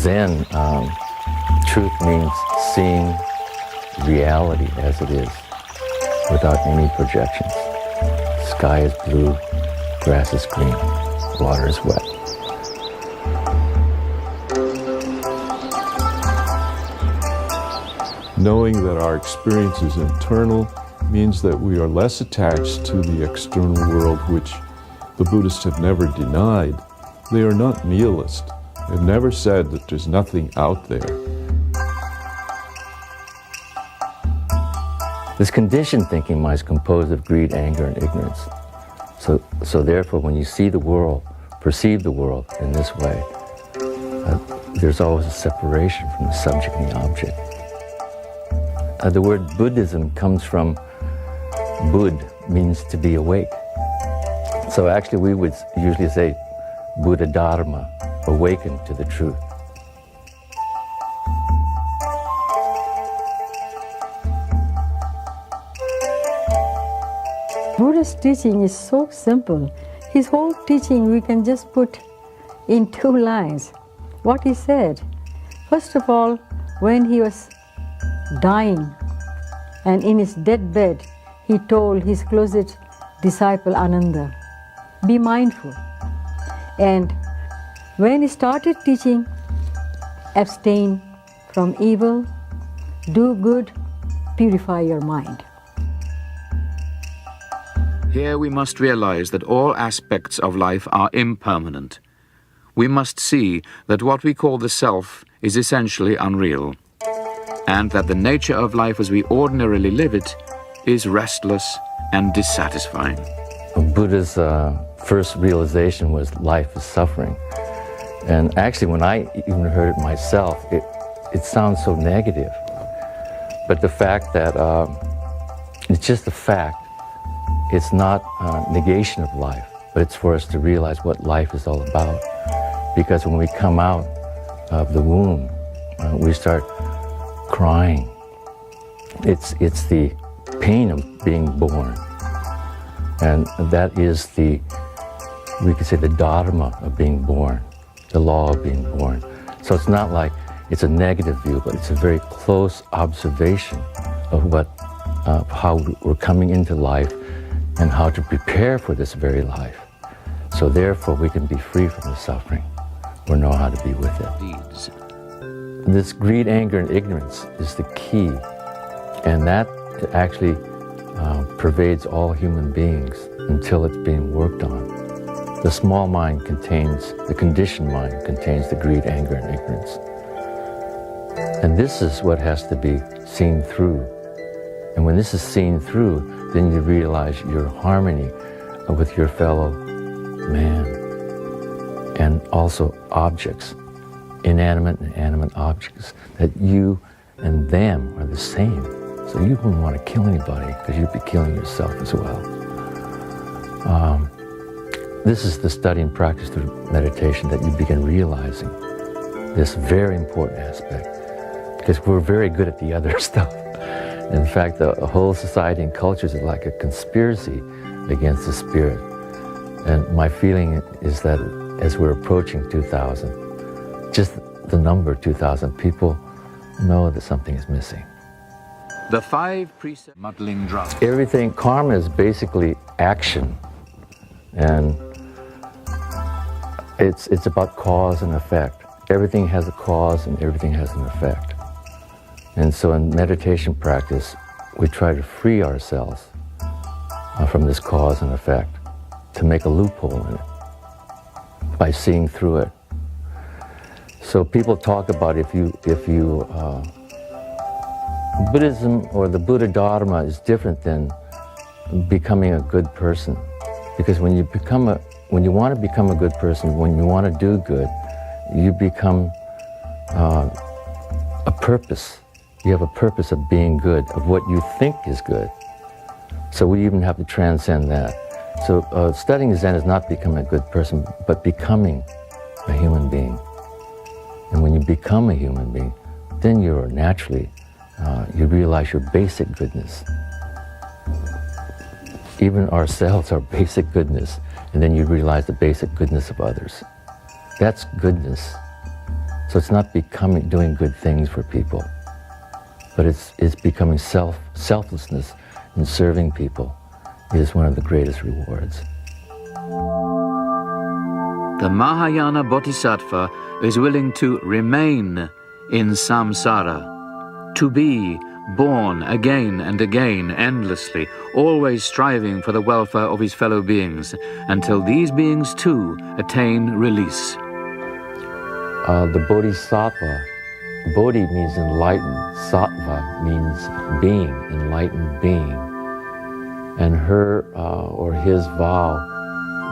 Zen, truth means seeing reality as it is, without any projections. Sky is blue, grass is green, water is wet. Knowing that our experience is internal means that we are less attached to the external world, which the Buddhists have never denied. They are not nihilist. They've never said that there's nothing out there. This conditioned thinking mind is composed of greed, anger, and ignorance. So therefore, when you see the world, perceive the world in this way, there's always a separation from the subject and the object. The word Buddhism comes from Bud, means to be awake. So actually we would usually say Buddha Dharma, awaken to the truth. Buddha's teaching is so simple. His whole teaching we can just put in 2 lines. What he said, first of all, when he was dying and in his deathbed, he told his closest disciple Ananda, be mindful. And when he started teaching, abstain from evil, do good, purify your mind. Here we must realize that all aspects of life are impermanent. We must see that what we call the self is essentially unreal, and that the nature of life as we ordinarily live it is restless and dissatisfying. Buddha's first realization was life is suffering. And actually, when I even heard it myself, it sounds so negative. But the fact that it's just a fact, it's not negation of life, but it's for us to realize what life is all about. Because when we come out of the womb, we start crying. It's the pain of being born. And that is we could say the dharma of being born, the law of being born. So it's not like it's a negative view, but it's a very close observation of how we're coming into life and how to prepare for this very life. So therefore we can be free from the suffering or know how to be with it. This greed, anger, and ignorance is the key, and that actually pervades all human beings until it's being worked on. The small mind contains, the conditioned mind contains the greed, anger, and ignorance. And this is what has to be seen through. And when this is seen through, then you realize your harmony with your fellow man. And also objects, inanimate and animate objects, that you and them are the same. So you wouldn't want to kill anybody because you'd be killing yourself as well. This is the study and practice through meditation that you begin realizing this very important aspect, because we're very good at the other stuff. In fact, the whole society and cultures are like a conspiracy against the spirit. And my feeling is that as we're approaching 2000, just the number 2000, people know that something is missing. The 5 precepts muddling drums. Everything, karma is basically action. And it's about cause and effect. Everything has a cause and everything has an effect. And so in meditation practice, we try to free ourselves from this cause and effect, to make a loophole in it by seeing through it. So people talk about Buddhism or the Buddha Dharma is different than becoming a good person. Because when you want to become a good person, when you want to do good, you become a purpose. You have a purpose of being good, of what you think is good. So we even have to transcend that. So studying Zen is not becoming a good person, but becoming a human being. And when you become a human being, then you're naturally, you realize your basic goodness. Even ourselves, our basic goodness, and then you realize the basic goodness of others. That's goodness. So it's not doing good things for people, but it's becoming selflessness and serving people is one of the greatest rewards. The Mahayana Bodhisattva is willing to remain in samsara, to be born again and again endlessly, always striving for the welfare of his fellow beings, until these beings too attain release. The Bodhisattva, Bodhi means enlightened, Sattva means being, enlightened being. And her or his vow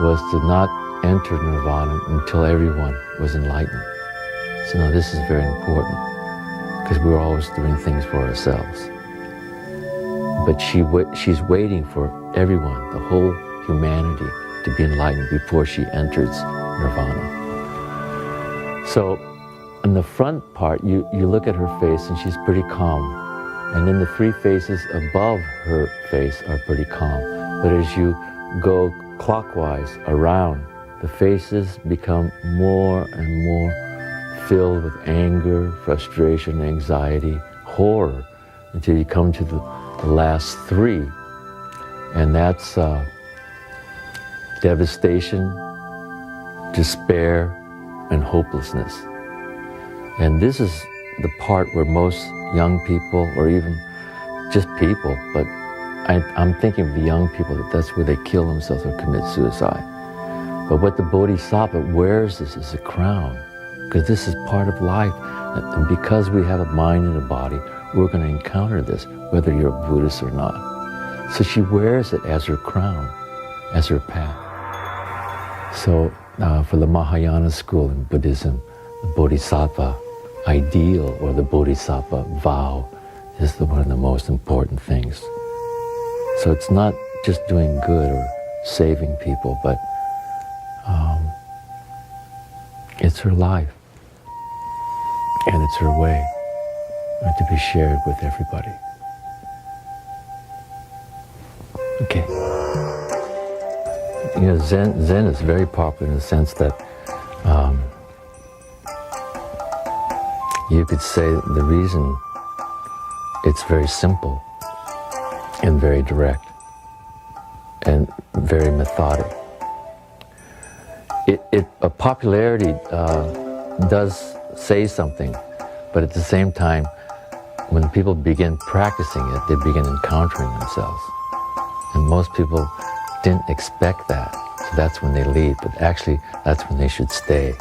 was to not enter nirvana until everyone was enlightened. So now this is very important, because we're always doing things for ourselves. But she's waiting for everyone, the whole humanity, to be enlightened before she enters nirvana. So in the front part, you look at her face and she's pretty calm. And then the three faces above her face are pretty calm. But as you go clockwise around, the faces become more and more filled with anger, frustration, anxiety, horror, until you come to the last three. And that's devastation, despair, and hopelessness. And this is the part where most young people, or even just people, but I'm thinking of the young people, that's where they kill themselves or commit suicide. But what the Bodhisattva wears this as a crown, because this is part of life. And because we have a mind and a body, we're going to encounter this, whether you're a Buddhist or not. So she wears it as her crown, as her path. So for the Mahayana school in Buddhism, the Bodhisattva ideal, or the Bodhisattva vow, is one of the most important things. So it's not just doing good or saving people, but it's her life, and it's her way to be shared with everybody. Okay. You know, Zen is very popular in the sense that you could say the reason it's very simple and very direct and very methodic. A popularity does say something, but at the same time, when people begin practicing it, they begin encountering themselves. And most people didn't expect that, so that's when they leave, but actually that's when they should stay.